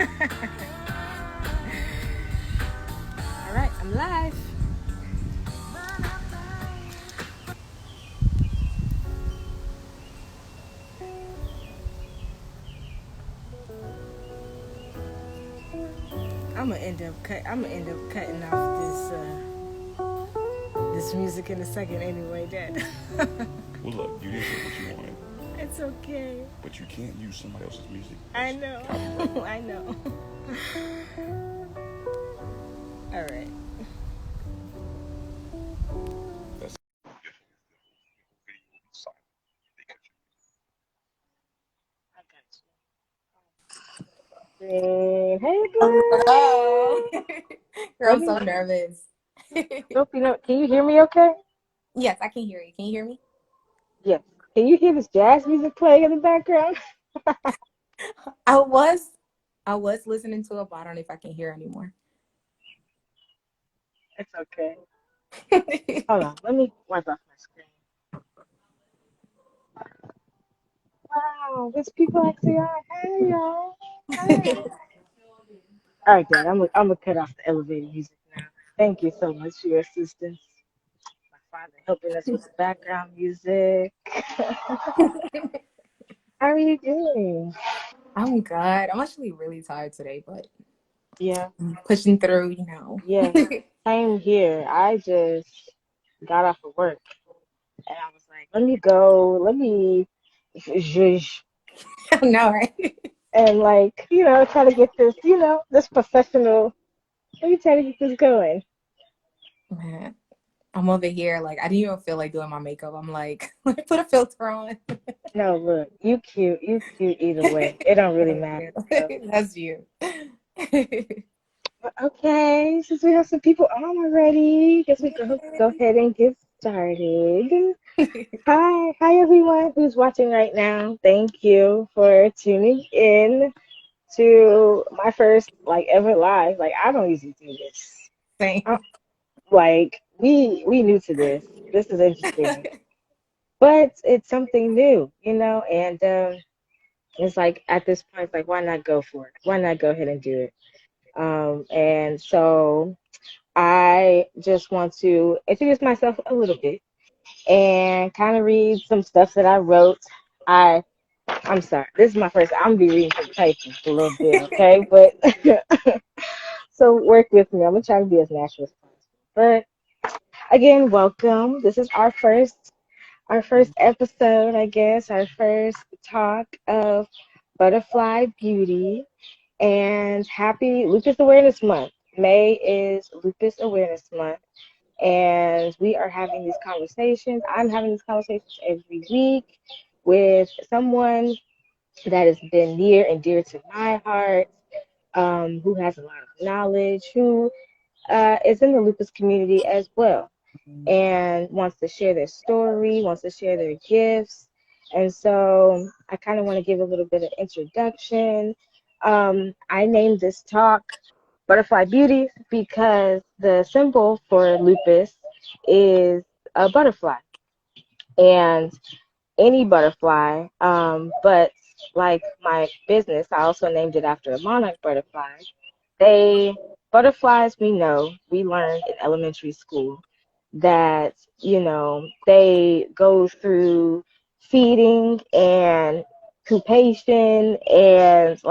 All right, I'm live. I'm gonna end up cutting off this music in a second anyway, Dad. Well, look, you didn't say what you wanted, It's okay. but you can't use somebody else's music. I That's know. copyright. I know. All right. That's I got you. Hey, Hello. Girl, I'm so buddy. nervous. Hope you know. Can you hear me? Okay. Yes, I can hear you. Can you hear me? Yes. Can you hear this jazz music playing in the background? I was I was listening to it, but I don't know if I can hear anymore. It's okay. Hold on. Let me wipe off my screen. Wow, there's people actually on. Hey, y'all. Hi. All right, Dad. I'm gonna cut off the elevator music now. Thank you so much for your assistance. My father helping us with the background music. How are you doing? I'm good. I'm actually really tired today, but Yeah, I'm pushing through. yeah. Same here. I just got off of work and I was like, let me go, let me zhuzh I know, right? and try to get this, this professional. Let me try to get this going. Man, I'm over here like I didn't even feel like doing my makeup. I'm like, let me put a filter on. No, look, you cute either way. It don't really Thank matter. you. So, That's you. but okay, since we have some people on already, guess we go ahead and get started. Hi everyone who's watching right now. Thank you for tuning in to my first ever live. Like I don't usually do this. Same. We new to this. This is interesting, but it's something new, and it's like at this point, like why not go for it? Why not go ahead and do it? And so I just want to introduce myself a little bit and kind of read some stuff that I wrote. I'm sorry, this is my first. I'm gonna be reading some typing a little bit, okay? But so work with me. I'm gonna try to be as natural as possible. But again, welcome. This is our first episode, I guess, our first talk of Butterfly Beauty. And happy Lupus Awareness Month. May is Lupus Awareness Month. And we are having these conversations. I'm having these conversations every week with someone that has been near and dear to my heart, who has a lot of knowledge, who is in the lupus community as well, and wants to share their story, wants to share their gifts. And so I kind of want to give a little bit of introduction. I named this talk Butterfly Beauty because the symbol for lupus is a butterfly. And any butterfly, but like my business, I also named it after a monarch butterfly. They butterflies, we know, we learned in elementary school that they go through feeding and pupation and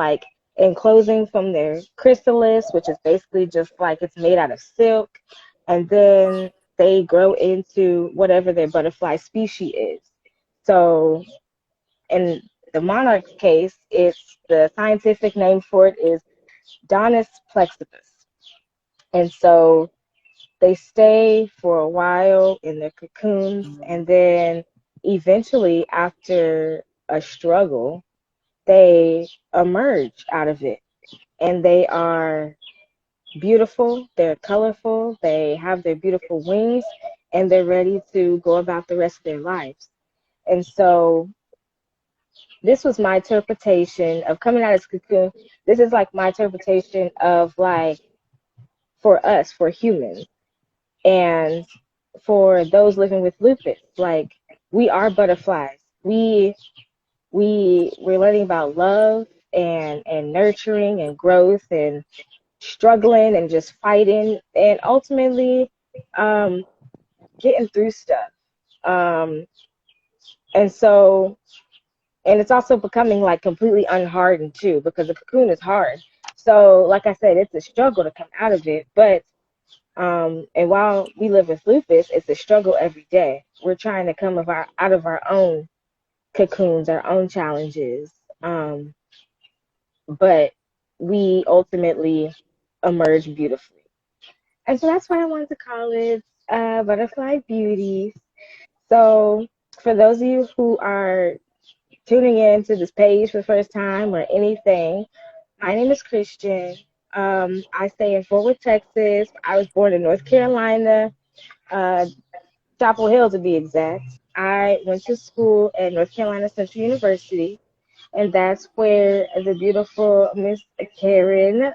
enclosing from their chrysalis, which is basically just like it's made out of silk, and then they grow into whatever their butterfly species is. So in the monarch case, it's the scientific name for it is Donus plexipus. And so they stay for a while in their cocoons, and then eventually, after a struggle, they emerge out of it. And they are beautiful, they're colorful, they have their beautiful wings, and they're ready to go about the rest of their lives. And so this was my interpretation of coming out of this cocoon. This is like my interpretation of for us, for humans, and for those living with lupus. We are butterflies. We're learning about love and nurturing and growth and struggling and just fighting and ultimately um, getting through stuff. Um, and so, and it's also becoming like completely unhardened too, because the cocoon is hard. So, like I said, it's a struggle to come out of it. But, and while we live with lupus, it's a struggle every day. We're trying to come out of our own cocoons, our own challenges. Um, but we ultimately emerge beautifully. And so that's why I wanted to call it Butterfly Beauties. So, for those of you who are tuning in to this page for the first time or anything, my name is Christian. I stay in Fort Worth, Texas. I was born in North Carolina, uh, Chapel Hill to be exact. I went to school at North Carolina Central University, and that's where the beautiful Miss Karen,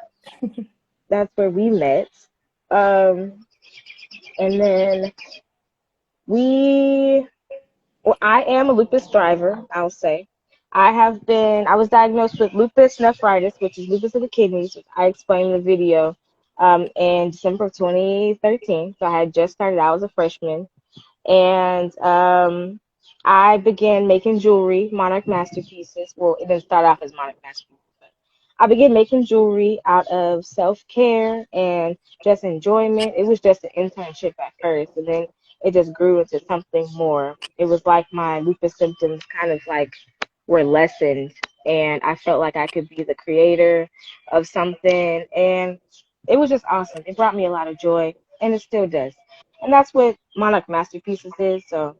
that's where we met. Um, and then we Well, I am a lupus thriver, I'll say. I was diagnosed with lupus nephritis, which is lupus of the kidneys, which I explained in the video, in December of 2013. So I had just started out as a freshman. And I began making jewelry, monarch masterpieces. Well, it didn't start off as monarch masterpieces, but I began making jewelry out of self-care and just enjoyment. It was just an internship at first, and then it just grew into something more. It was like my lupus symptoms kind of like were lessened, and I felt like I could be the creator of something, and it was just awesome. It brought me a lot of joy, and it still does. And that's what Monarch Masterpieces is. So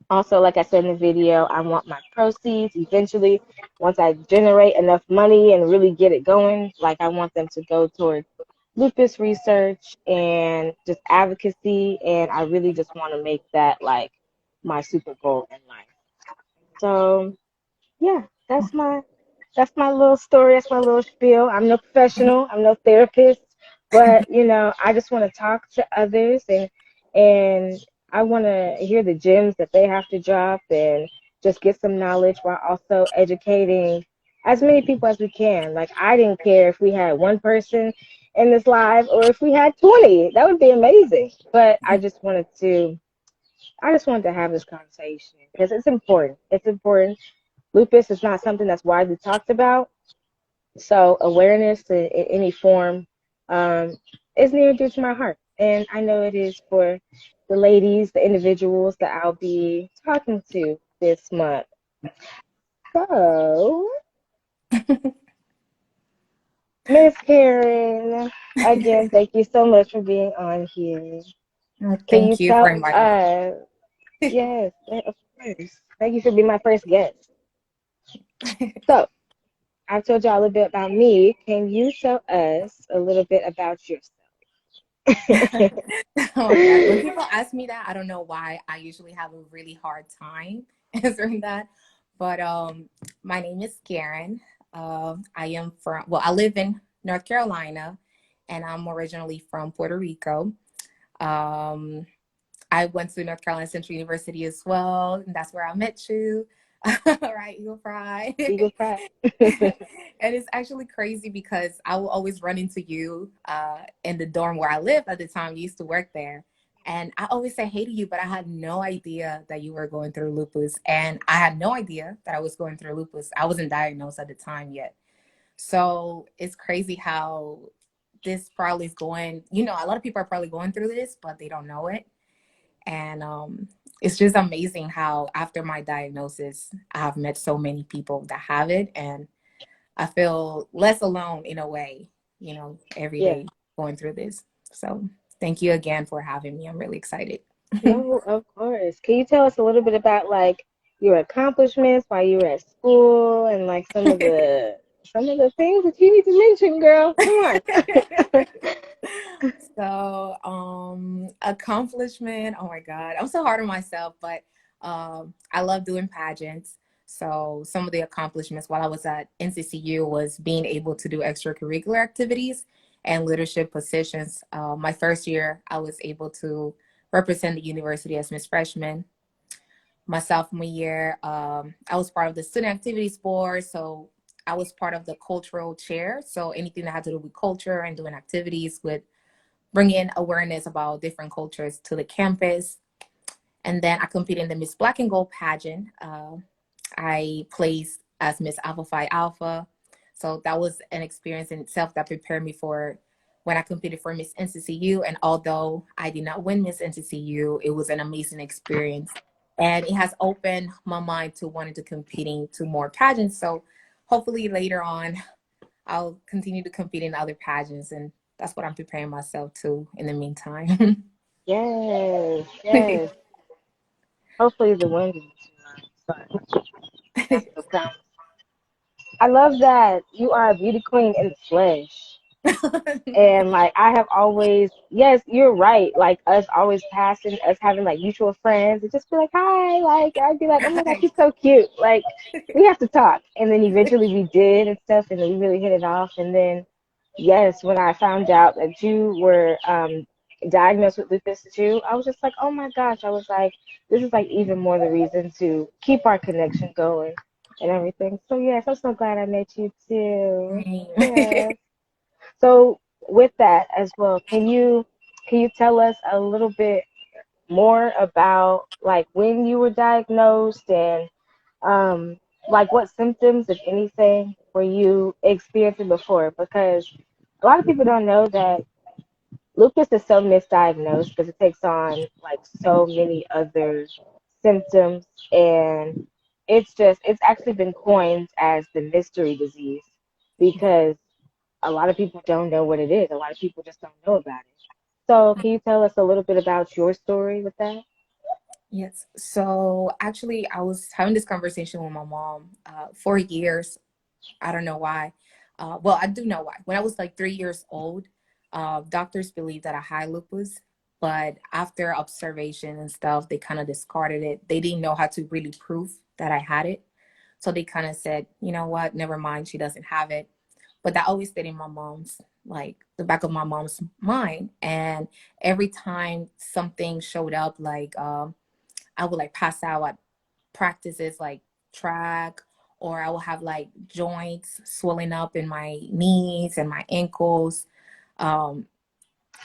also, like I said in the video, I want my proceeds eventually, once I generate enough money and really get it going, like I want them to go towards lupus research and just advocacy. And I really just want to make that like my super goal in life. So yeah, that's my little story. That's my little spiel. I'm no professional. I'm no therapist, but I just want to talk to others and I want to hear the gems that they have to drop and just get some knowledge while also educating as many people as we can. Like I didn't care if we had one person in this live or if we had 20. That would be amazing. But I just wanted to have this conversation because it's important. It's important. Lupus is not something that's widely talked about, so awareness in any form um, is near and dear to my heart, and I know it is for the ladies, the individuals that I'll be talking to this month. So, Miss Karen, again, thank you so much for being on here. Can you Thank you for tell inviting us? Yes, of course. Thank you for being my first guest. me. So, I've told y'all a little bit about me. Can you tell us a little bit about yourself? Oh my God. When people ask me that, I don't know why. I usually have a really hard time answering that. But my name is Karen. I live in North Carolina, and I'm originally from Puerto Rico. Um, I went to North Carolina Central University as well, and that's where I met you. Right, Eagle Fry. Eagle Pride. And it's actually crazy because I will always run into you in the dorm where I lived at the time. You used to work there. And I always say hey to you, but I had no idea that you were going through lupus. And I had no idea that I was going through lupus. I wasn't diagnosed at the time yet. So it's crazy how this probably is going, a lot of people are probably going through this, but they don't know it. And it's just amazing how after my diagnosis, I have met so many people that have it. And I feel less alone in a way, every Yeah. day going through this. So thank you again for having me. I'm really excited. No, of course. Can you tell us a little bit about like your accomplishments while you were at school and like some of the things that you need to mention, girl? Come on. So, accomplishment. Oh my God, I'm so hard on myself, but I love doing pageants. So, some of the accomplishments while I was at NCCU was being able to do extracurricular activities and leadership positions. My first year, I was able to represent the university as Miss Freshman. My sophomore year, I was part of the student activities board, so I was part of the cultural chair. So anything that had to do with culture and doing activities would bring in awareness about different cultures to the campus. And then I competed in the Miss Black and Gold pageant. I placed as Miss Alpha Phi Alpha. So that was an experience in itself that prepared me for when I competed for Miss NCCU. And although I did not win Miss NCCU, it was an amazing experience. And it has opened my mind to wanting to competing to more pageants. So hopefully later on, I'll continue to compete in other pageants. And that's what I'm preparing myself to in the meantime. Yes, yes. Hopefully the wind is but that's the come. I love that you are a beauty queen in the flesh. And like I have always, yes, you're right. Like us always passing, us having like mutual friends, and just be like, hi, like I'd be like, oh my gosh, she's so cute. Like we have to talk, and then eventually we did and stuff, and then we really hit it off. And then yes, when I found out that you were diagnosed with lupus too, I was just like, oh my gosh, I was like, this is like even more the reason to keep our connection going and everything. So yes, I'm so glad I met you too. Yes. So with that as well, can you tell us a little bit more about like when you were diagnosed and um like what symptoms, if anything, were you experiencing before? Because a lot of people don't know that lupus is so misdiagnosed because it takes on like so many other symptoms, and it's actually been coined as the mystery disease because a lot of people don't know what it is. A lot of people just don't know about it. So, can you tell us a little bit about your story with that? Yes. So actually, I was having this conversation with my mom for years. I don't know why. Well, I do know why. When I was like 3 years old, doctors believed that I had lupus, but after observation and stuff, they kind of discarded it. They didn't know how to really prove that I had it. So they kind of said, you know what, never mind, she doesn't have it. But that always stayed in my mom's, like the back of my mom's mind. And every time something showed up, like I would like pass out at practices like track, or I will have like joints swelling up in my knees and my ankles, um,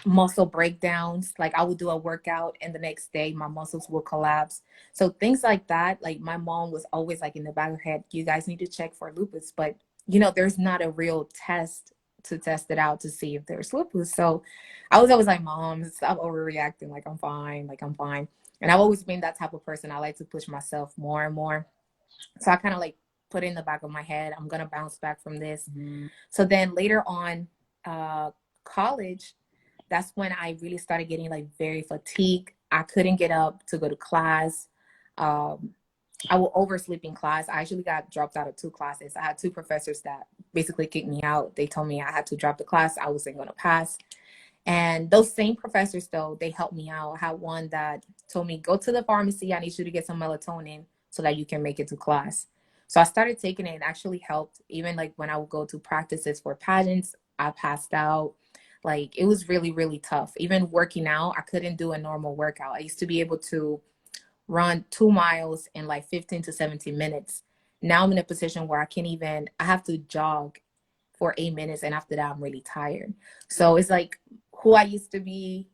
muscle breakdowns. Like I would do a workout and the next day my muscles will collapse. So things like that, like my mom was always like in the back of her head, you guys need to check for lupus. But there's not a real test to test it out to see if there's lupus. So I was always like, Mom, stop overreacting. Like I'm fine. Like I'm fine. And I've always been that type of person. I like to push myself more and more. So I kind of like put in the back of my head, I'm gonna bounce back from this. So then later on, college, that's when I really started getting like very fatigued. I couldn't get up to go to class. Um, I will oversleep in class. I actually got dropped out of two classes. I had two professors that basically kicked me out. They told me I had to drop the class. I wasn't going to pass. And those same professors, though, they helped me out. I had one that told me, go to the pharmacy. I need you to get some melatonin so that you can make it to class. So I started taking it and actually helped. Even like when I would go to practices for pageants, I passed out. Like it was really, really tough. Even working out, I couldn't do a normal workout. I used to be able to run 2 miles in like 15 to 17 minutes. Now I'm in a position where I have to jog for 8 minutes. And after that, I'm really tired. So it's like who I used to be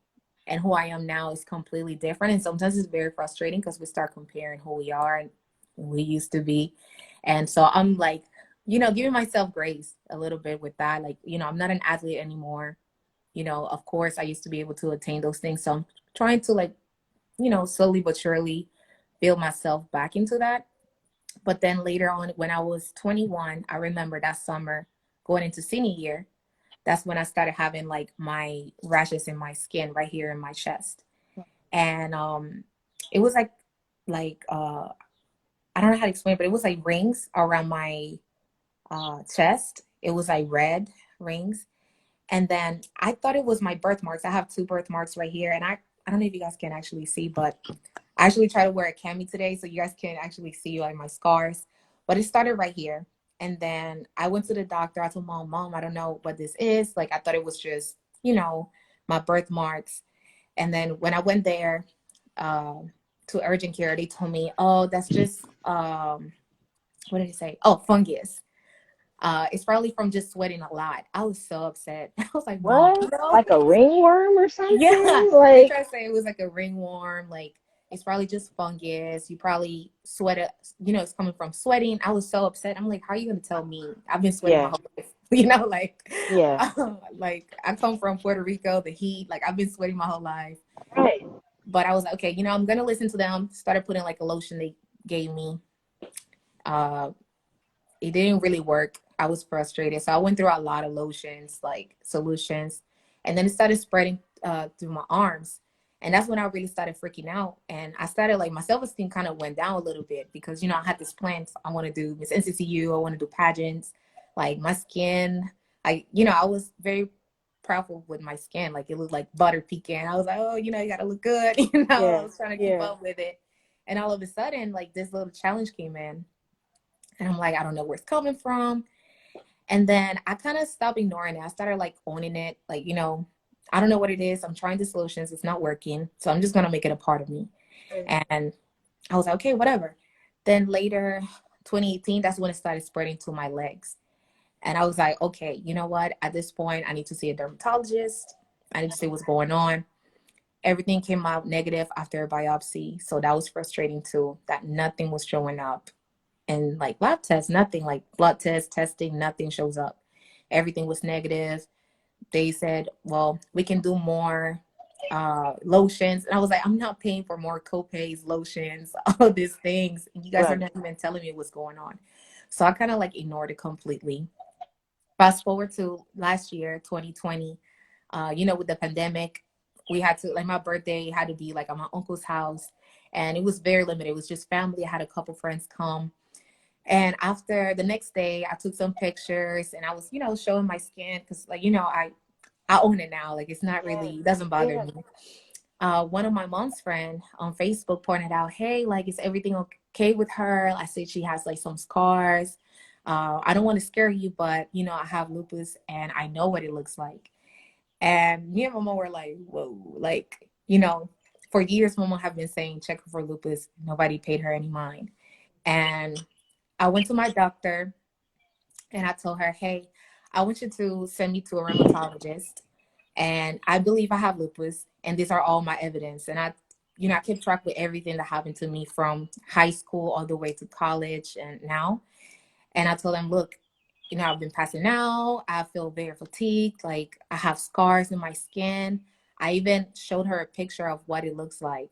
and who I am now is completely different. And sometimes it's very frustrating because we start comparing who we are and who we used to be. And so I'm like, giving myself grace a little bit with that. Like, I'm not an athlete anymore. Of course, I used to be able to attain those things. So I'm trying to like, slowly but surely build myself back into that. But then later on, when I was 21, I remember that summer going into senior year, that's when I started having like my rashes in my skin right here in my chest. And it was like I don't know how to explain it, but it was like rings around my chest. It was like red rings. And then I thought it was my birthmarks. I have two birthmarks right here. And I don't know if you guys can actually see, but I actually try to wear a cami today so you guys can actually see like my scars. But it started right here. And then I went to the doctor. I told Mom, I don't know what this is. Like I thought it was just, my birthmarks. And then when I went there to urgent care, they told me, oh, that's just what did he say? Oh, fungus. It's probably from just sweating a lot. I was so upset. I was like, Mom, What? no. Like a ringworm or Yeah, something? they Like, try to say it was like a ringworm. Like it's probably just fungus. You probably sweat it. It's coming from sweating. I was so upset. I'm like, how are you gonna tell me? I've been sweating my yeah, whole life. yeah, Like I come from Puerto Rico, the heat. Like I've been sweating my whole life. right, But I was like, okay, I'm gonna listen to them. Started putting like a lotion they gave me. Uh, it didn't really work. I was frustrated. So I went through a lot of lotions, like solutions, and then it started spreading through my arms. And that's when I really started freaking out. And I started like my self esteem kind of went down a little bit because, I had this plan. I want to do Miss NCCU, I want to do pageants, like my skin. I was very proudful with my skin. Like it looked like butter pecan. I was like, oh, you gotta look good. I yeah, was trying to keep yeah, up with it. And all of a sudden, like this little challenge came in. And I'm like, I don't know where it's coming from. And then I kind of stopped ignoring it. I started like owning it. Like, I don't know what it is. I'm trying the solutions. It's not working. So I'm just going to make it a part of me. And I was like, okay, whatever. Then later, 2018, that's when it started spreading to my legs. And I was like, okay, you know what? At this point, I need to see a dermatologist. I need to see what's going on. Everything came out negative after a biopsy. So that was frustrating too, that nothing was showing up. And like lab tests, nothing, like blood test testing, nothing shows up. Everything was negative. They said, well, we can do more lotions. And I was like, I'm not paying for more copays, lotions, all these things. And you guys are right, not even telling me what's going on. So I kind of like ignored it completely. Fast forward to last year, 2020, with the pandemic, we had to, like, my birthday had to be like at my uncle's house. And it was very limited. It was just family. I had a couple friends come. And after the next day, I took some pictures and I was, showing my skin because, like, I own it now. Like, it's not yeah, really, it doesn't bother yeah, me. One of my mom's friend on Facebook pointed out, hey, like, is everything okay with her? I said she has like some scars. I don't want to scare you, but, I have lupus and I know what it looks like. And me and my mom were like, whoa, like, for years, mama have been saying, check her for lupus. Nobody paid her any mind. And I went to my doctor and I told her, hey, I want you to send me to a rheumatologist. And I believe I have lupus, and these are all my evidence. And I kept track with everything that happened to me from high school all the way to college and now. And I told them, look, I've been passing out. I feel very fatigued. Like I have scars in my skin. I even showed her a picture of what it looks like,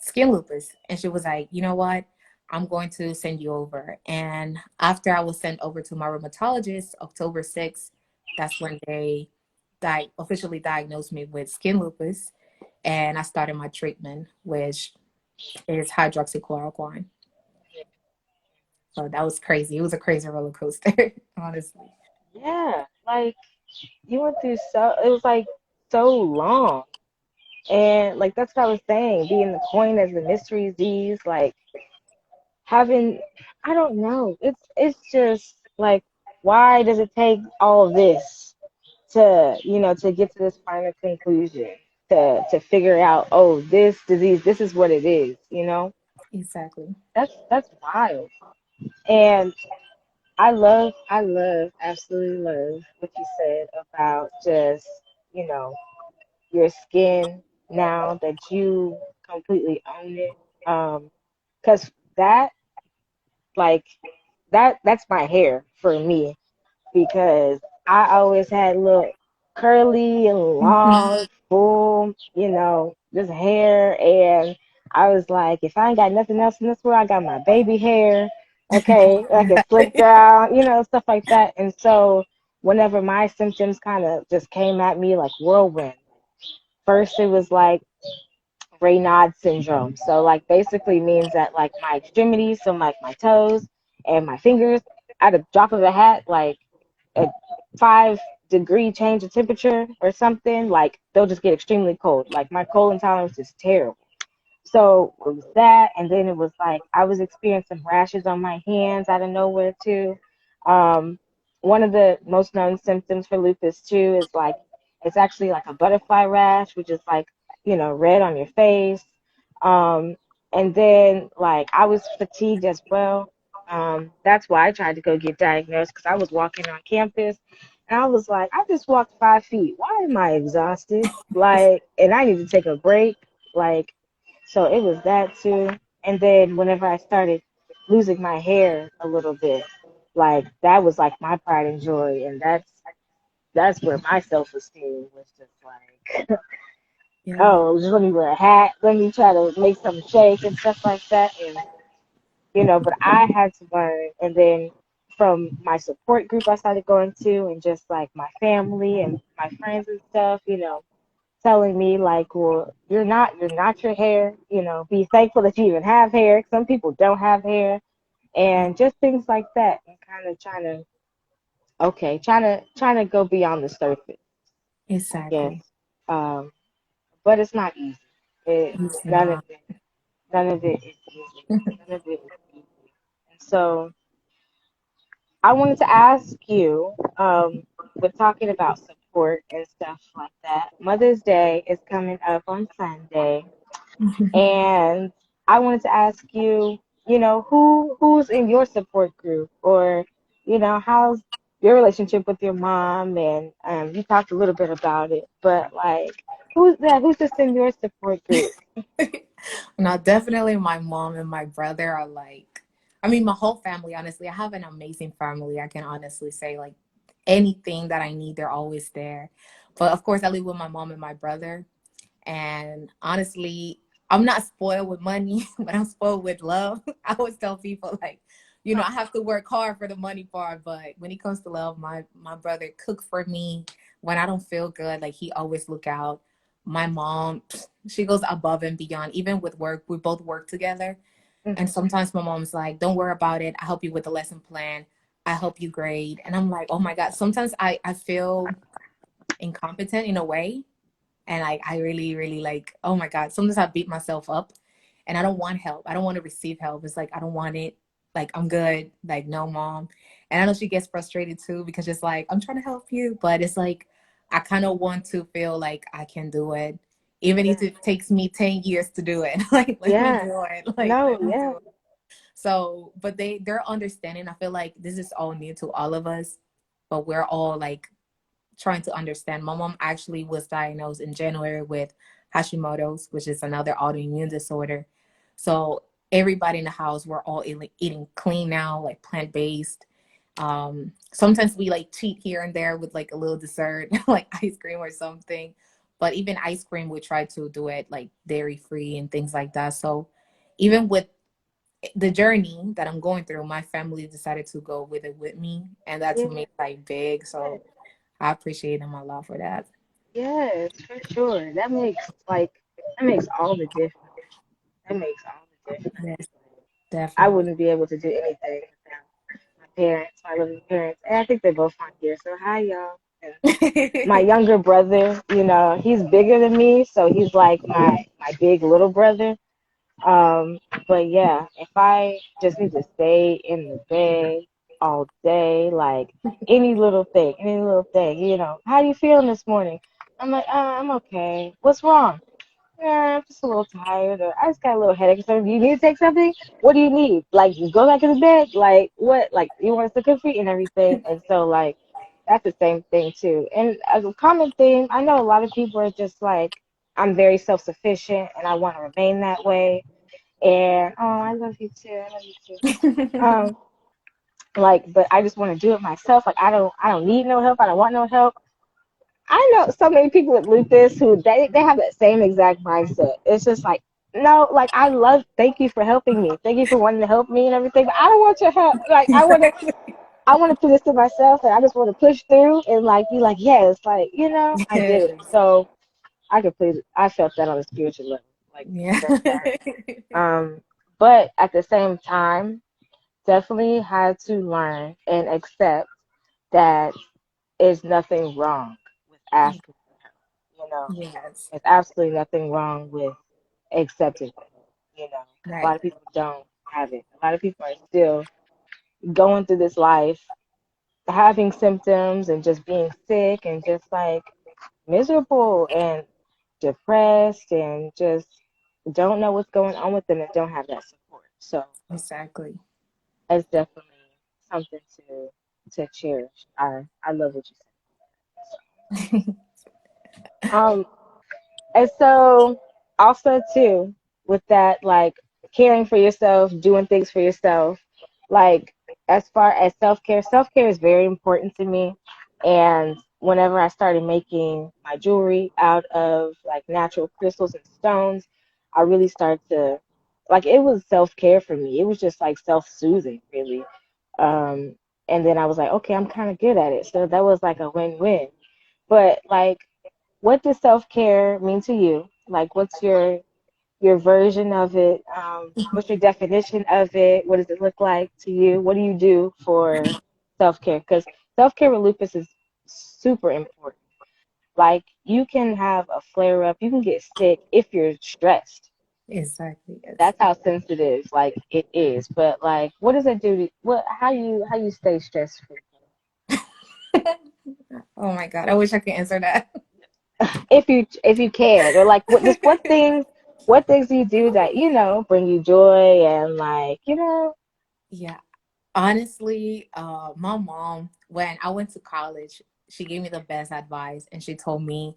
skin lupus. And she was like, you know what? I'm going to send you over. And after I was sent over to my rheumatologist, October 6th, that's when they officially diagnosed me with skin lupus. And I started my treatment, which is hydroxychloroquine. So that was crazy. It was a crazy roller coaster, honestly. yeah. Like you went through it was like so long. And like that's what I was saying, being the coin as the mystery disease, like having I don't know. It's just like why does it take all of this to get to this final conclusion, to figure out, oh, this disease, this is what it is. Exactly. That's wild. And absolutely love what you said about just, you know, your skin now that you completely own it. Because that, like, that's my hair for me because I always had little curly and Mhm. long, full, this hair. And I was like, if I ain't got nothing else in this world, I got my baby hair. Okay, like it slicked Exactly. down, stuff like that. And so whenever my symptoms kind of just came at me like whirlwind, first it was like Raynaud syndrome. So like basically means that like my extremities, so like my toes and my fingers, at a drop of a hat, like a 5-degree change of temperature or something, like they'll just get extremely cold. Like my cold intolerance is terrible. So it was that, and then it was like I was experiencing rashes on my hands out of nowhere too. Um, One of the most known symptoms for lupus too is like it's actually like a butterfly rash, which is like red on your face. And then like I was fatigued as well. That's why I tried to go get diagnosed because I was walking on campus and I was like, I just walked 5 feet. Why am I exhausted? Like, and I need to take a break. Like, so it was that too. And then whenever I started losing my hair a little bit, like that was like my pride and joy. And that's where my self esteem was just like, Yeah. oh, just let me wear a hat, let me try to make some shake and stuff like that. And but I had to learn. And then from my support group I started going to, and just like my family and my friends and stuff, telling me like, well, you're not your hair, be thankful that you even have hair. Some people don't have hair, Yeah. and just things like that, and kind of trying to go beyond the surface, I guess. Exactly. Um, but it's not easy. It It's none of not. it none of it is easy. None of it is easy. And so I wanted to ask you, with talking about support and stuff like that. Mother's Day is coming up on Sunday, and I wanted to ask you, who's in your support group, or how's your relationship with your mom? And you talked a little bit about it, but like, who's that? Who's just in your support group? Now, definitely my mom and my brother are like, I mean, my whole family, honestly. I have an amazing family. I can honestly say, like, anything that I need, they're always there. But of course, I live with my mom and my brother. And honestly, I'm not spoiled with money, but I'm spoiled with love. I always tell people, like, I have to work hard for the money part, but when it comes to love, my brother cook for me when I don't feel good. Like, he always look out. My mom, she goes above and beyond. Even with work, we both work together. And Hmm. sometimes my mom's like, "Don't worry about it. I help you with the lesson plan. I help you grade." And I'm like, "Oh my God." Sometimes I feel incompetent in a way, and like I really really like, oh my God, sometimes I beat myself up, and I don't want help. I don't want to receive help. It's like I don't want it. Like, I'm good. Like, no, mom. And I know she gets frustrated too, because it's like, I'm trying to help you, but it's like I kind of want to feel like I can do it, even if Yeah. it takes me 10 years to do it. Like, let me Yeah. do it. Like, No. let me Yeah. do it. So, but they're understanding. I feel like this is all new to all of us, but we're all like trying to understand. My mom actually was diagnosed in January with Hashimoto's, which is another autoimmune disorder. So everybody in the house, we're all eating clean now, like plant-based. Sometimes we like cheat here and there with like a little dessert, like ice cream or something. But even ice cream, we try to do it like dairy free and things like that. So even with the journey that I'm going through, my family decided to go with it with me, and that to me Yeah. is like big. Yeah. So I appreciate them a lot for that. Yes, for sure. That makes all the difference. That makes all the difference. Yes, I definitely. wouldn't be able to do anything without my parents, my loving parents, and I think they're both on here. So hi, y'all. And my younger brother, he's bigger than me, so he's like my big little brother. But yeah, if I just need to stay in the bed all day, like any little thing, how you feeling this morning? I'm like, I'm okay. What's wrong? Yeah, I'm just a little tired, or I just got a little headache or something. Do you need to take something? What do you need? Like, just go back in the bed? Like, what? Like, you want us to cook for you and everything? And so, like, that's the same thing, too. And as a common theme, I know a lot of people are just like, I'm very self sufficient and I want to remain that way. And, oh, I love you too. I love you too. Um, but I just want to do it myself. Like, I don't need no help. I don't want no help. I know so many people with lupus who they have that same exact mindset. It's just like, no, like thank you for helping me. Thank you for wanting to help me and everything, but I don't want your help. Like Exactly. I want to do this to myself, and I just want to push through and like be like, yes, like, I did it. Yes. So I felt that on a spiritual level, like Yeah. for sure. But at the same time, definitely had to learn and accept that there's nothing wrong with asking for help. Yes. There's absolutely nothing wrong with accepting it, because a lot Right. of people don't have it. A lot of people are still going through this life, having symptoms and just being sick and just like miserable and depressed and just don't know what's going on with them and don't have that support. So Exactly. it's definitely something to cherish. I love what you said. And so also too, with that, like caring for yourself, doing things for yourself, like as far as self care is very important to me. And whenever I started making my jewelry out of like natural crystals and stones, I really started to like it was self care for me. It was just like self soothing, really. Um, and then I was like, okay, I'm kind of good at it. So that was like a win win. But like what does self care mean to you? Like, what's your version of it? What's your definition of it? What does it look like to you? What do you do for self care? Because self care with lupus is super important. Like, you can have a flare up, you can get sick if you're stressed. Exactly, yes. That's how sensitive like it is. But like, what does it do to what? How you stay stress free? Oh my God, I wish I could answer that. If you can, or like what things do you do that bring you joy and like Yeah, honestly, my mom, when I went to college, she gave me the best advice and she told me,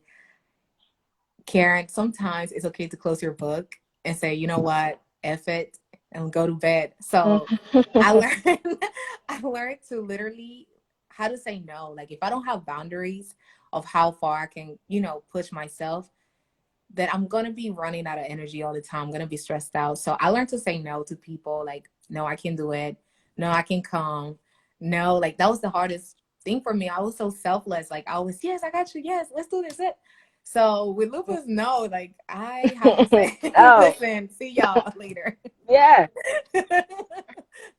Karen, sometimes it's okay to close your book and say, you know what, F it, and go to bed. So I learned I learned to literally how to say no. Like if I don't have boundaries of how far I can, push myself, then I'm gonna be running out of energy all the time. I'm gonna be stressed out. So I learned to say no to people. Like, no, I can do it. No, I can come. No, like that was the hardest thing for me. I was so selfless. Like I was, yes, I got you. Yes, let's do this. It. So with lupus, no, like I have to say, oh listen, see y'all later. yeah.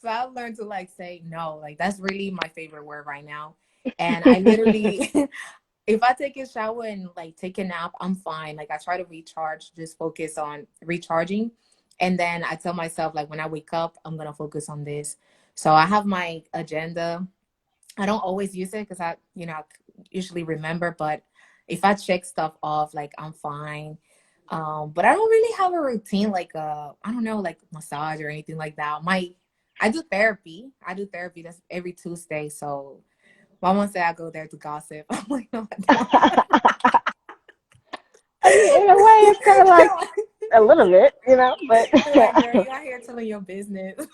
So I've learned to like say no. Like that's really my favorite word right now. And I literally if I take a shower and like take a nap, I'm fine. Like I try to recharge, just focus on recharging. And then I tell myself like when I wake up, I'm gonna focus on this. So I have my agenda. I don't always use it because I usually remember, but if I check stuff off, like I'm fine. But I don't really have a routine like I don't know, like massage or anything like that. I do therapy. I do therapy. That's every Tuesday. So my mom said I go there to gossip. I'm like, no, I don't. I mean, in a way, it's kind of like a little bit, but They're like, girl, you out here telling your business.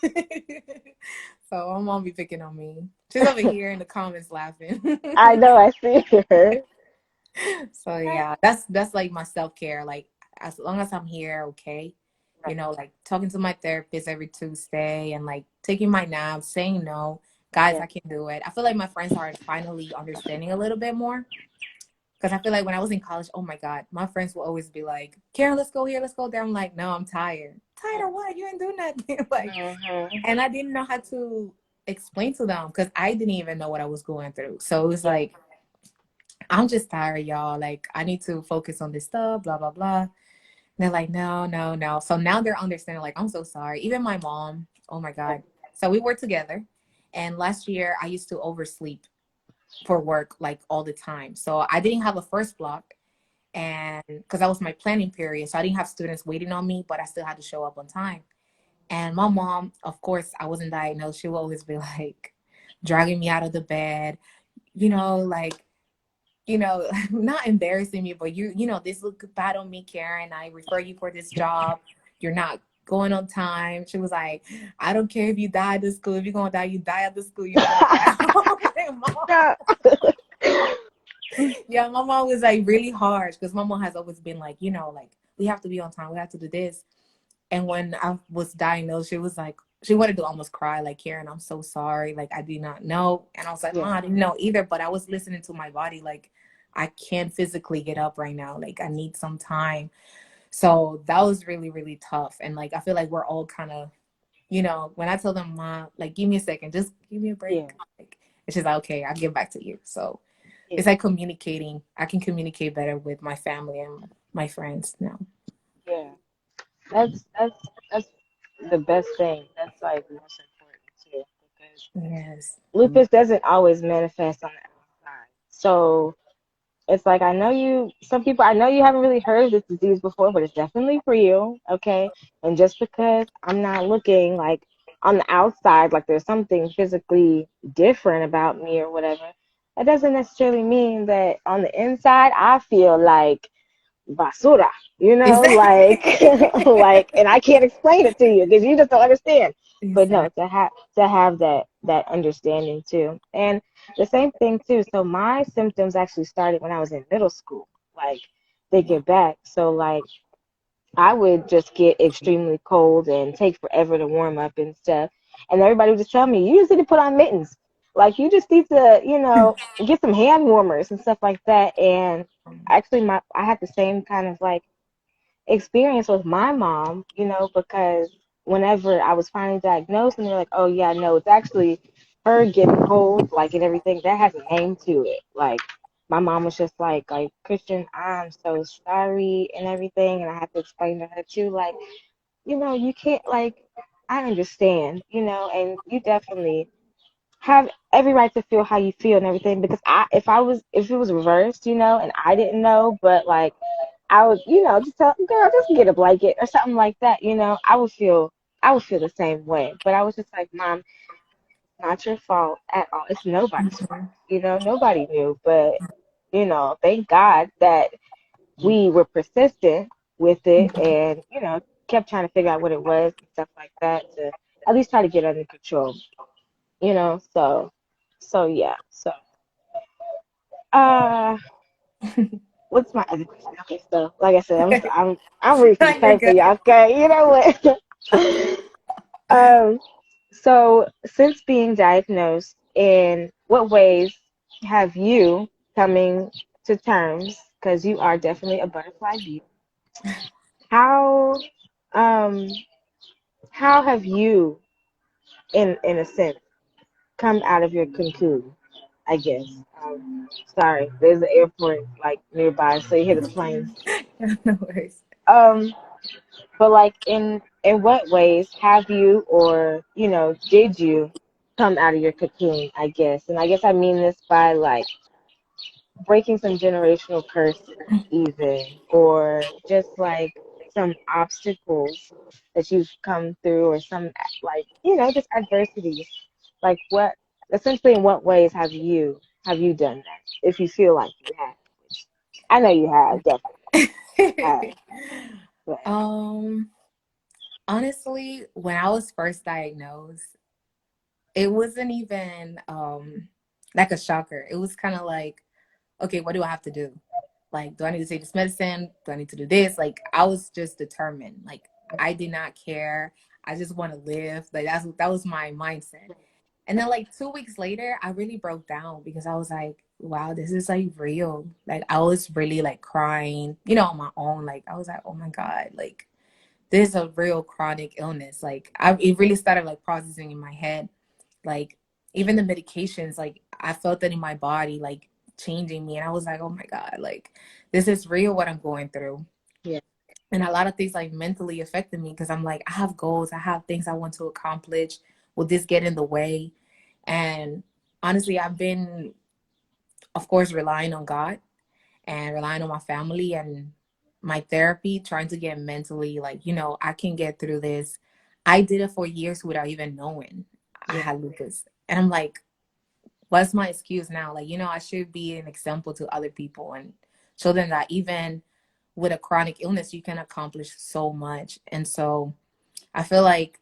So my mom be picking on me. She's over here in the comments laughing. I know I see her. So yeah, that's like my self-care. Like as long as I'm here, okay. Like talking to my therapist every Tuesday and like taking my naps, saying no. Guys, Yeah. I can do it. I feel like my friends are finally understanding a little bit more. Because I feel like when I was in college, oh my God, my friends will always be like, Karen, let's go here, let's go there. I'm like, no, I'm tired. Tired of what? You ain't doing nothing. Like, Mm-hmm. and I didn't know how to explain to them because I didn't even know what I was going through. So it was Yeah. like, I'm just tired, y'all. Like, I need to focus on this stuff, blah, blah, blah. And they're like, no, no, no. So now they're understanding, like, I'm so sorry. Even my mom, oh my God. So we were together. And last year, I used to oversleep for work like all the time. So I didn't have a first block and because that was my planning period. So I didn't have students waiting on me, but I still had to show up on time. And my mom, of course, I wasn't diagnosed. She would always be like dragging me out of the bed, like, not embarrassing me, but this look bad on me, Karen. I refer you for this job. You're not going on time. She was like, I don't care if you die at the school. If you're gonna die, you die at the school. You're not gonna die at home. Like, Mom. Yeah. Yeah, my mom was like really harsh because my mom has always been like, like we have to be on time, we have to do this. And when I was diagnosed, she was like, she wanted to almost cry, like, Karen, I'm so sorry. Like, I did not know. And I was like, Mom, Yeah. I didn't know either, but I was listening to my body. Like, I can't physically get up right now. Like, I need some time. So that was really, really tough. And like, I feel like we're all kind of, when I tell them, Mom, like, give me a second, just give me a Yeah. break. Like, and she's like, okay, I'll get back to you. So Yeah. it's like communicating. I can communicate better with my family and my friends now. Yeah. That's the best thing. That's like the most important too, because Yes. lupus doesn't always manifest on the outside. So it's like some people I know you haven't really heard of this disease before, but it's definitely real, okay? And just because I'm not looking like on the outside, like there's something physically different about me or whatever, that doesn't necessarily mean that on the inside I feel like basura, like Exactly. like, and I can't explain it to you because you just don't understand. But no, Exactly. to have that understanding too. And the same thing too. So my symptoms actually started when I was in middle school. Like they get back. So like I would just get extremely cold and take forever to warm up and stuff. And everybody would just tell me, you just need to put on mittens. Like you just need to, get some hand warmers and stuff like that. And actually I had the same kind of like experience with my mom, because whenever I was finally diagnosed and they're like, oh yeah, no, it's actually her getting cold, like and everything, that has a name to it. Like my mom was just like, Christian, I'm so sorry and everything, and I had to explain to her too, like, you can't like I understand, and you definitely have every right to feel how you feel and everything because if it was reversed, and I didn't know, but like I would, just tell girl, just get a blanket or something like that, I would feel the same way. But I was just like, Mom, it's not your fault at all. It's nobody's fault. Mhm. Nobody knew, but thank God that we were persistent with it Mhm. and, kept trying to figure out what it was and stuff like that to at least try to get under control, so yeah. So uh what's my other question? Okay, so like I said, I'm reading from the You're paper, good. y'all. Okay, you know what? um, so since being diagnosed, in what ways have you coming to terms? Because you are definitely a butterfly bee. How um how have you, in a sense, come out of your cocoon? I guess. Sorry, there's an airport like nearby, so you hear the planes. No worries. Um, but like in what ways have you or did you come out of your cocoon, I guess. And I guess I mean this by like breaking some generational curses even, or just like some obstacles that you've come through, or some like, just adversities. Like what essentially in what ways have you done that? If you feel like you have, which I know you have, definitely have. But um Honestly, when I was first diagnosed, it wasn't even like a shocker. It was kind of like, okay, what do I have to do? Like, do I need to take this medicine? Do I need to do this? Like, I was just determined. Like, I did not care. I just want to live. Like, that was my mindset. And then like 2 weeks later, I really broke down because I was like, wow, this is like real. Like, I was really like crying, on my own. Like, I was like, oh my God, like this is a real chronic illness. Like, it really started like processing in my head. Like, even the medications, like I felt that in my body, like changing me. And I was like, oh my God, like this is real what I'm going through. yeah, And a lot of things like mentally affected me because I'm like, I have goals, I have things I want to accomplish. Will this get in the way? And honestly, I've been, of course, relying on God and relying on my family and my therapy, trying to get mentally like, I can get through this. I did it for years without even knowing I yeah, had lupus. And I'm like, what's my excuse now? Like, I should be an example to other people and show them that even with a chronic illness, you can accomplish so much. And so I feel like,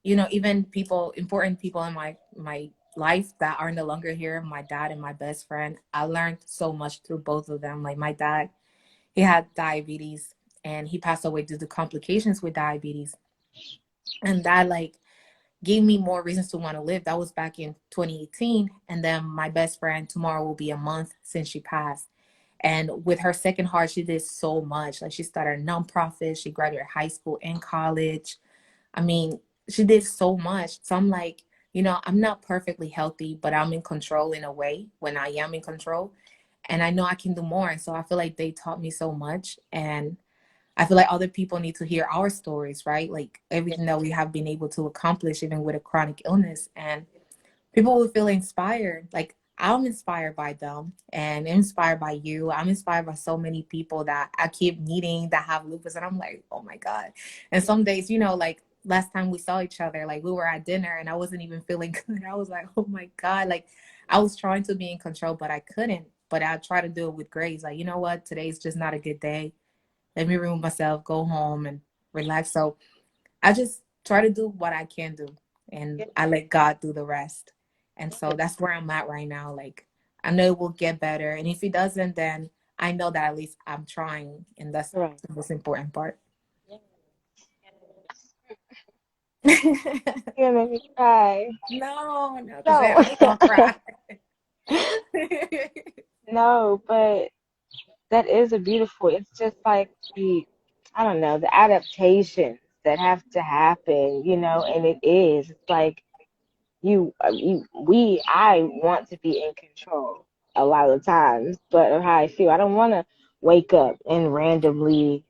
even people, important people in my life that are no longer here, my dad and my best friend, I learned so much through both of them. Like my dad, he had diabetes and he passed away due to complications with diabetes. And that like gave me more reasons to want to live. That was back in 2018. And then my best friend, tomorrow will be a month since she passed. And with her second heart, she did so much. Like she started a nonprofit, she graduated high school and college. I mean, she did so much. So I'm like, I'm not perfectly healthy, but I'm in control in a way when I am in control. And I know I can do more. And so I feel like they taught me so much. And I feel like other people need to hear our stories, right? Like yeah, everything that we have been able to accomplish, even with a chronic illness. And people will feel inspired. Like I'm inspired by them and inspired by you. I'm inspired by so many people that I keep meeting that have lupus. And I'm like, oh my God. And some days, like last time we saw each other, like we were at dinner and I wasn't even feeling good. I was like, oh my God. Like I was trying to be in control, but I couldn't. But I try to do it with grace. Like, you know what? Today's just not a good day. Let me remove myself, go home and relax. So I just try to do what I can do and Yeah, I let God do the rest. And so that's where I'm at right now. Like I know it will get better. And if it doesn't, then I know that at least I'm trying. And that's right. the most important part. Yes, you're gonna make me cry. No, no, because No. I'm gonna cry. No, but that is a beautiful. It's just like I don't know, the adaptations that have to happen, and it is. It's like I want to be in control a lot of times, but of how I feel. I don't want to wake up and randomly,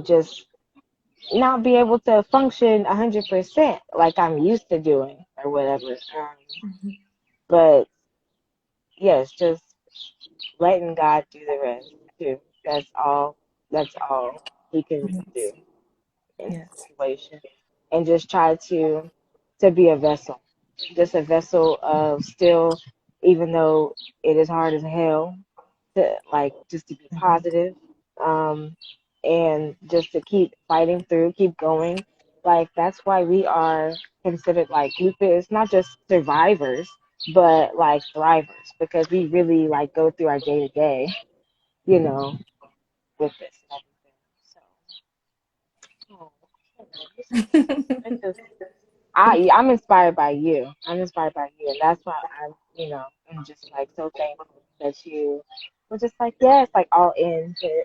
just not be able to function 100% like I'm used to doing or whatever. But yes, just letting God do the rest too. That's all. That's all He can really do Yes. in the Yes. situation, and just try to be a vessel, just a vessel of still, even though it is hard as hell, to like just to be Mhm. positive, um, and just to keep fighting through, keep going. Like that's why we are considered like lupus, not just survivors, but like thrivers, because we really like go through our day to day, you know, with this and everything. So, oh, I just I'm inspired by you. I'm inspired by you, and that's why I'm just like so thankful that you were just like, yes, like all in to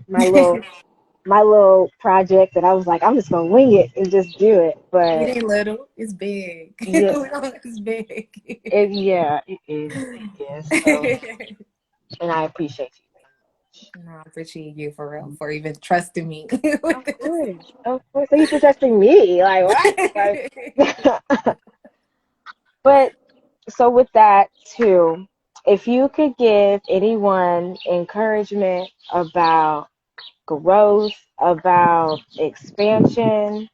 my little project that I was like, I'm just gonna wing it and just do it. It But ain't little, it's big. yeah, It's big. it is, it is. So, and I appreciate you No, I appreciate you for real for even trusting me so with much. this. Of course. So you should trusting me. Like what? Like, but so with that too, if you could give anyone encouragement about growth, about expansion,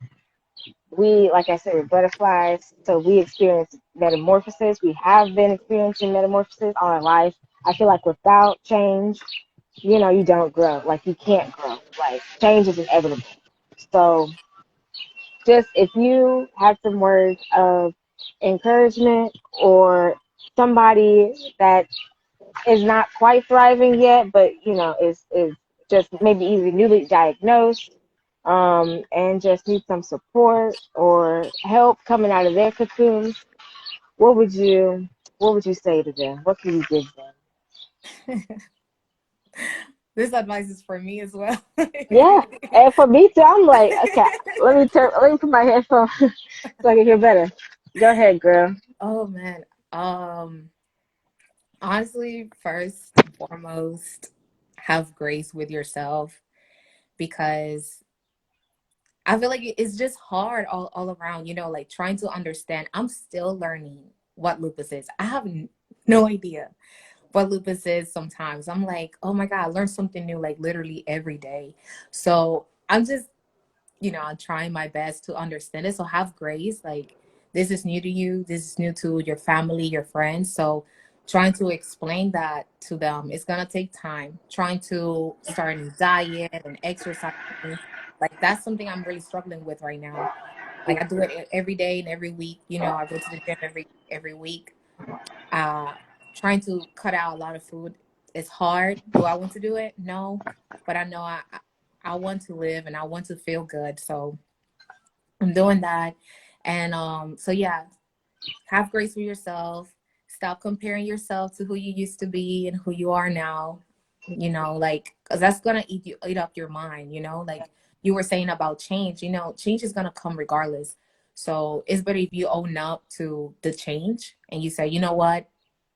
like I said, we're butterflies, so we experience metamorphosis. We have been experiencing metamorphosis all our life. I feel like without change, you don't grow. Like you can't grow. Like change is inevitable. So just if you had some words of encouragement or somebody that is not quite thriving yet, but is just maybe either newly diagnosed, and just need some support or help coming out of their cocoons, what would you what would you say to them? What can you give them? This advice is for me as well. Yeah, and for me too, I'm like, okay, let me put my headphones so I can hear better. Go ahead, girl. Oh man. Um Honestly, first and foremost, have grace with yourself because I feel like it's just hard all around, like trying to understand. I'm still learning what lupus is. I have no idea what lupus is sometimes. I'm like, oh my God, I learn something new like literally every day. So I'm just I'm trying my best to understand it. So have grace. Like this is new to you. This is new to your family, your friends. So trying to explain that to them, it's gonna take time. Trying to start a diet and exercising. Like that's something I'm really struggling with right now. Like I do it every day and every week. I go to the gym every week. Uh Trying to cut out a lot of food is hard. Do I want to do it? No. But I know I want to live and I want to feel good. So I'm doing that. And so yeah, have grace for yourself. Stop comparing yourself to who you used to be and who you are now. Like because that's gonna eat up your mind. Like you were saying about change. Change is gonna come regardless. So it's better if you own up to the change and you say, you know what,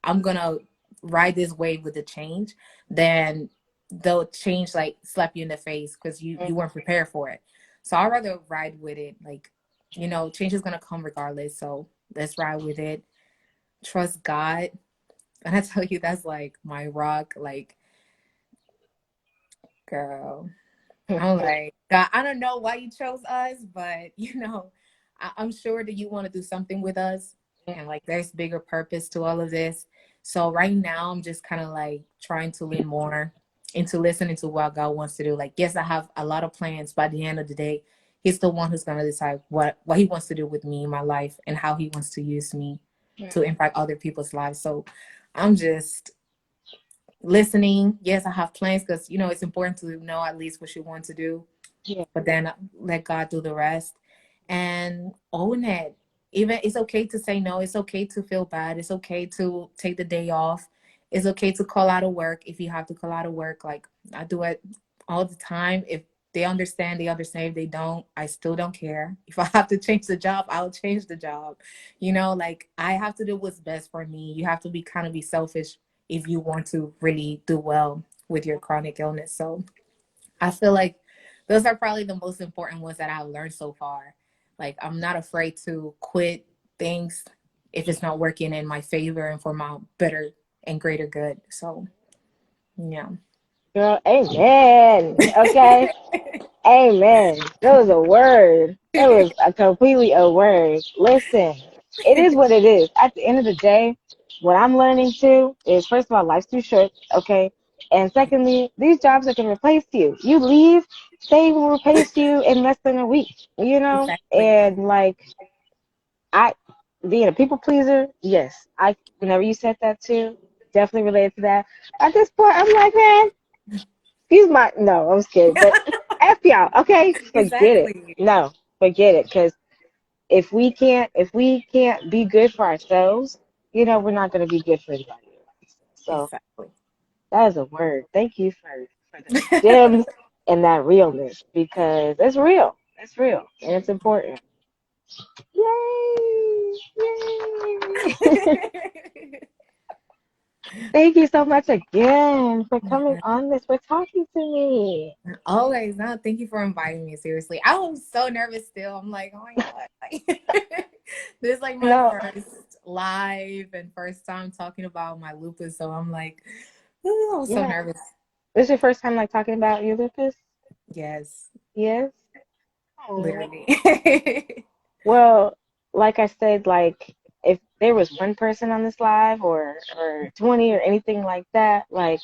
I'm gonna ride this wave with the change. Then they'll change like slap you in the face because you weren't prepared for it. So I'd rather ride with it. Like change is gonna come regardless. So let's ride with it. Trust God. And I tell you, that's like my rock. Like, girl, I'm like, God, I don't know why you chose us, but I'm sure that you want to do something with us, and like there's bigger purpose to all of this. So right now I'm just kind of like trying to lean more into listening to what God wants to do. Like, yes, I have a lot of plans. By the end of the day, he's the one who's going to decide what he wants to do with me in my life and how he wants to use me to impact other people's lives. So I'm just listening. Yes, I have plans because it's important to know at least what you want to do, Yeah. but then let God do the rest and own it. Even it's okay to say no. It's okay to feel bad. It's okay to take the day off. It's okay to call out of work if you have to call out of work. Like I do it all the time. If they understand, they understand. If they don't, I still don't care. If I have to change the job, I'll change the job. Like I have to do what's best for me. You have to be selfish if you want to really do well with your chronic illness. So I feel like those are probably the most important ones that I've learned so far. Like, I'm not afraid to quit things if it's not working in my favor and for my better and greater good. So, yeah. Girl, amen. Okay. Amen. That was a word. That was a completely a word. Listen, it is what it is. At the end of the day, what I'm learning too is first of all, life's too short, okay? And secondly, these jobs are gonna replace you. You leave, they will replace you in less than a week, you know? Exactly. And like I being a people pleaser, yes. I whenever you said that too, definitely related to that. At this point, I'm like, man, excuse my no, I'm just kidding. But F y'all, okay? Forget it. Exactly. No, forget it. Because if we can't be good for ourselves, we're not gonna be good for anybody else. So Exactly. that is a word. Thank you for those gems and that realness because it's real. It's real and it's important. Yay! Yay! Thank you so much again for coming on this, for talking to me. Always. No, thank you for inviting me. Seriously. I was so nervous still. I'm like, oh my God. This is like my No, first live and first time talking about my lupus. So I'm like, ooh, I was so yeah. nervous. This is your first time like talking about your lupus? Yes, Yes. Oh. literally. Well, like I said, like if there was one person on this live or 20 or anything like that, like,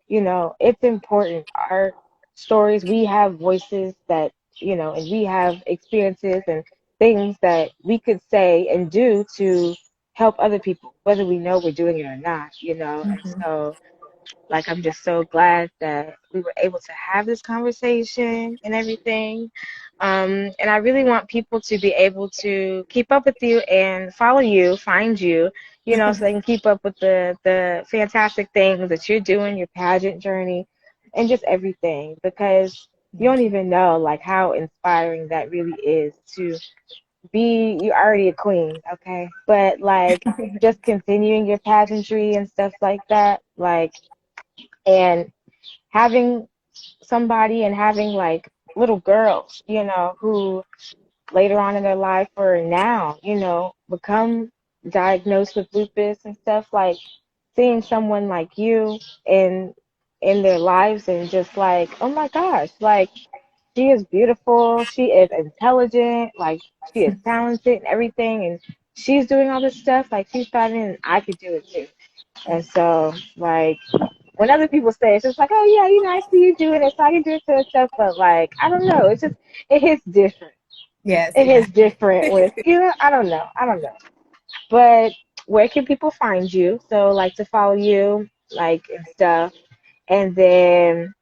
it's important. Our stories, we have voices that, and we have experiences and things that we could say and do to help other people, whether we know we're doing it or not. And Mhm. so like, I'm just so glad that we were able to have this conversation and everything. And I really want people to be able to keep up with you and follow you, find you, so they can keep up with the fantastic things that you're doing, your pageant journey, and just everything. Because you don't Thank even know, like, how inspiring that really is to you're already a queen, okay? But, like, you. just continuing your pageantry and stuff like that, like, and having somebody and having like little girls, who later on in their life or now, become diagnosed with lupus and stuff, like seeing someone like you in their lives and just like, oh my gosh, like she is beautiful, she is intelligent, like she is talented and everything, and she's doing all this stuff, like she's thriving and I could do it too. And so, like, when other people say it's just like, oh yeah, I see you doing it, so I can do it too and stuff. But like, I don't know, it hits different. Yes, It hits exactly. different with I don't know. But where can people find you? So like to follow you, like and stuff. And then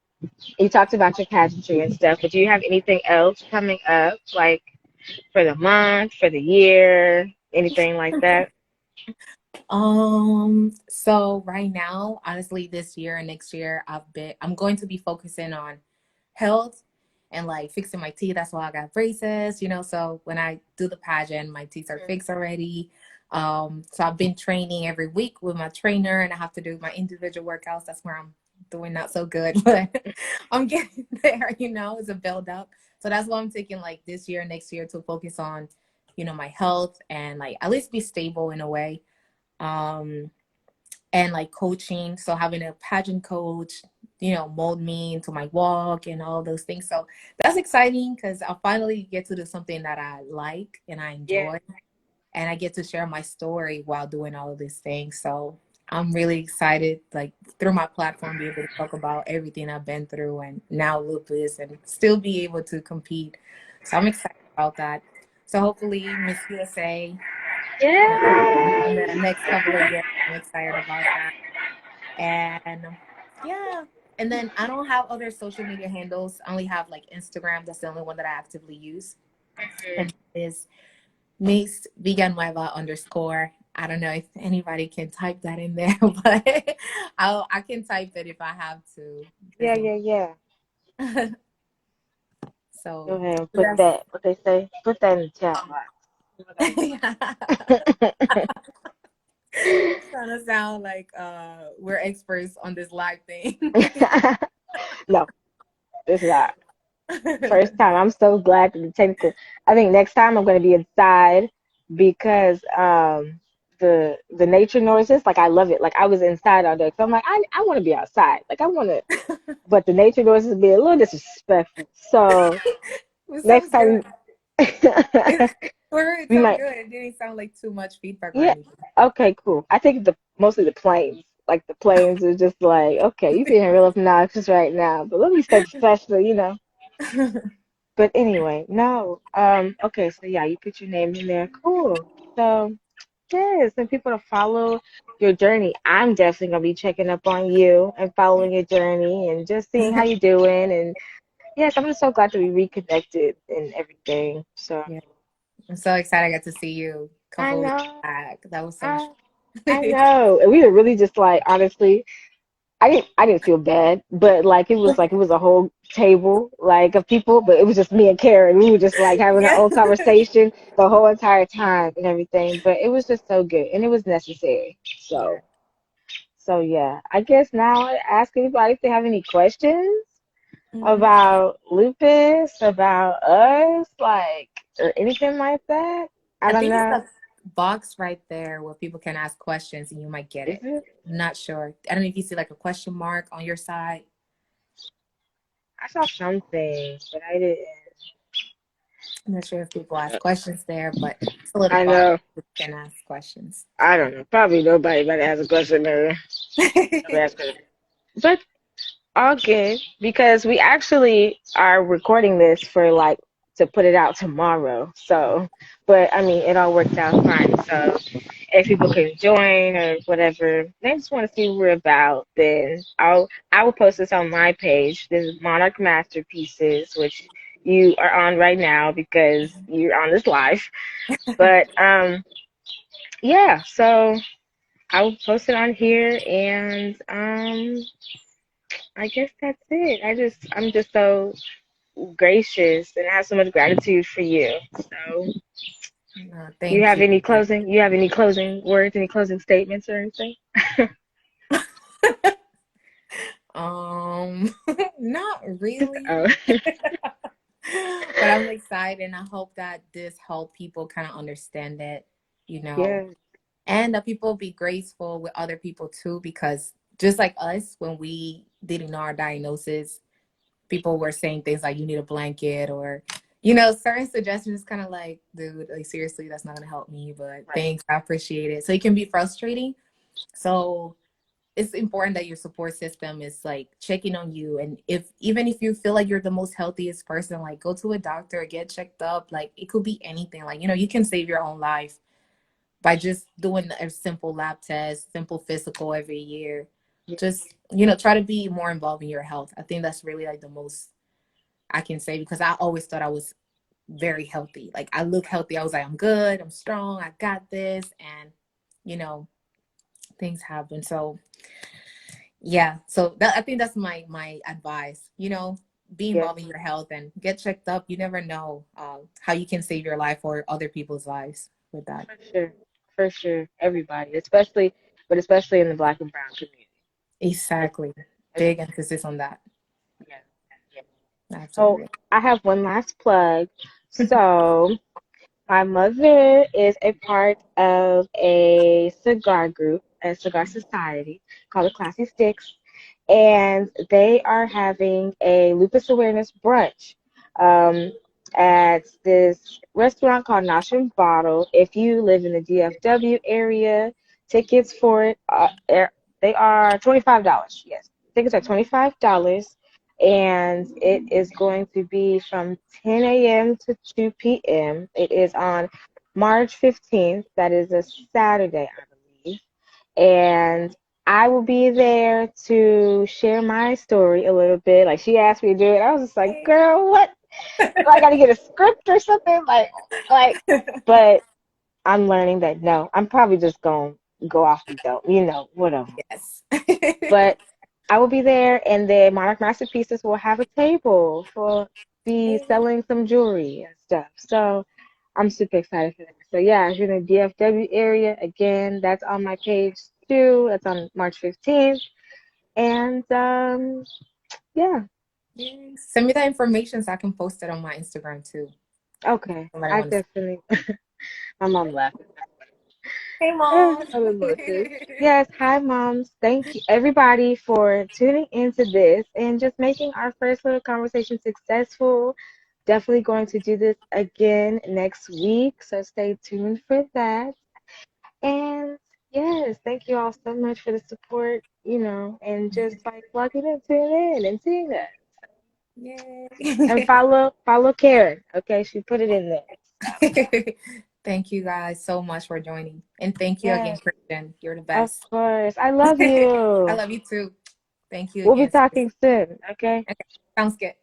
you talked about your pageantry and stuff. But do you have anything else coming up, like for the month, for the year, anything like that? So right now, honestly, this year and next year, I'm going to be focusing on health and like fixing my teeth. That's why I got braces, so when I do the pageant, my teeth are fixed already. So I've been training every week with my trainer and I have to do my individual workouts. That's where I'm doing not so good, but I'm getting there, it's a build up. So that's why I'm taking like this year, next year to focus on, my health and like at least be stable in a way. Um, and like coaching. So having a pageant coach, mold me into my walk and all those things. So that's exciting because I'll finally get to do something that I like and I Yeah. enjoy, and I get to share my story while doing all of these things. So I'm really excited, like through my platform, be able to talk about everything I've been through and now lupus and still be able to compete. So I'm excited about that. So hopefully Miss USA in the Yeah. next couple of years, I'm excited about that. And yeah. And then I don't have other social media handles. I only have like Instagram. That's the only one that I actively use. And it is Miss Villanueva underscore. I don't know if anybody can type that in there, but I can type it if I have to. Yeah, There's no yeah, yeah. Go so ahead and put that's that, what they say, put that in the chat box. See what I trying to sound like we're experts on this live thing. do. No, it's not. First time. I'm so glad that the technical. I think next time I'm going to be inside because the nature noises, like I love it. Like I was inside all day. So I'm like, I want to be outside. Like I want to, but the nature noises be a little disrespectful. So It next sounds good. time It we sounds might, good. It didn't sound like too much feedback or yeah, anything. okay, cool. I think the mostly the planes. Like the planes are just like, okay, you being real obnoxious right now, but let me stay professional. But anyway, no. Okay, so yeah, you put your name in there. Cool. So yes, and people to follow your journey. I'm definitely gonna be checking up on you and following your journey and just seeing how you're doing. And yes, I'm just so glad to be reconnected and everything. So Yeah. I'm so excited I got to see you a I couple weeks know, back. That was so much I I fun. know. And we were really just like honestly, I didn't feel bad, but like it was a whole table like of people, but it was just me and Karen. We were just like having our Yeah. own conversation the whole entire time and everything. But it was just so good and it was necessary. Yeah. So yeah. I guess now I ask anybody if they have any questions Hmm. about lupus, about us, like or anything like that. I I don't think it's know. the box right there where people can ask questions and you might get Is it. it? I'm not sure. I don't know if you see like a question mark on your side. I saw something, but I didn't. I'm not sure if people ask questions there, but it's a little I box know. where you can ask questions. I don't know. Probably nobody but has a question there. Nobody has a question. But all good because we actually are recording this for like to put it out tomorrow. So, but I mean, it all worked out fine. So, if people can join or whatever, they just want to see what we're about, then I will post this on my page. This is Monarch Masterpieces, which you are on right now because you're on this live. But yeah, so I will post it on here and I guess that's it. I'm just so gracious and I have so much gratitude for you. So, No, thank you. you have any closing words, any closing statements or anything? Not really. Oh, But I'm excited and I hope that this help people kind of understand it, you know, yeah, and that people be graceful with other people too, because just like us, when we didn't know our diagnosis, people were saying things like you need a blanket or, certain suggestions kind of like, dude, like seriously, that's not gonna help me, but right. thanks, I appreciate it. So it can be frustrating. So it's important that your support system is like checking on you, and if even if you feel like you're the most healthiest person, like go to a doctor, get checked up. Like it could be anything, like you can save your own life by just doing a simple lab test, simple physical every year. Yeah, Just try to be more involved in your health. I think that's really like the most I can say, because I always thought I was very healthy. Like I look healthy, I was like, I'm good, I'm strong, I got this. And you know things happen. So yeah, so I think that's my advice. Be yeah, involved in your health and get checked up. You never know how you can save your life or other people's lives with that. for sure, for sure. Everybody, especially in the Black and Brown community. Es- Exactly. es- Big emphasis on that. Yeah, yeah. So Absolutely. I have one last plug. So my mother is a part of a cigar group a cigar society called the Classy Sticks, and they are having a lupus awareness brunch um, at this restaurant called Nosh and Bottle. If you live in the DFW area, tickets for it they are $25. Yes, tickets are $25, and it is going to be from 10 a.m. to 2 p.m. It is on March 15th. That is a Saturday, I believe, and I will be there to share my story a little bit. Like she asked me to do it. I was just like, girl, what? Do I gotta get a script or something? Like, but I'm learning that no, I'm probably just gonna go off the dope, whatever. Yes. But I will be there, and the Monarch Masterpieces will have a table for be selling some jewelry and stuff. So I'm super excited for that. So yeah, if you're in the DFW area, again, that's on my page too. That's on March 15th, and yeah, Yay. Send me that information so I can post it on my Instagram too. okay, Somebody I want to. definitely. My mom left. Hey, mom. Other voices. Yes, hi moms. Thank you everybody for tuning into this and just making our first little conversation successful. Definitely going to do this again next week, so stay tuned for that. And yes, thank you all so much for the support, and just like plugging and tuning in and seeing that. Yay. And follow Karen. Okay, she put it in there. So Thank you guys so much for joining. And thank you again, yes, Christian. You're the of best. course. I love I you. love you too. Thank you We'll be again, sis. talking soon, okay? Okay, sounds good.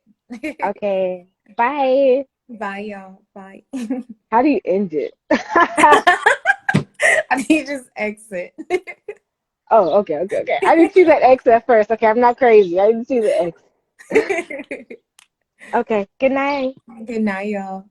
Okay. Bye. Bye, y'all. Bye. How do you end it? I think you just exit. Oh, okay, okay, okay. I didn't see that X at first. Okay, I'm not crazy. I didn't see the X. Good Okay, good night. night, y'all.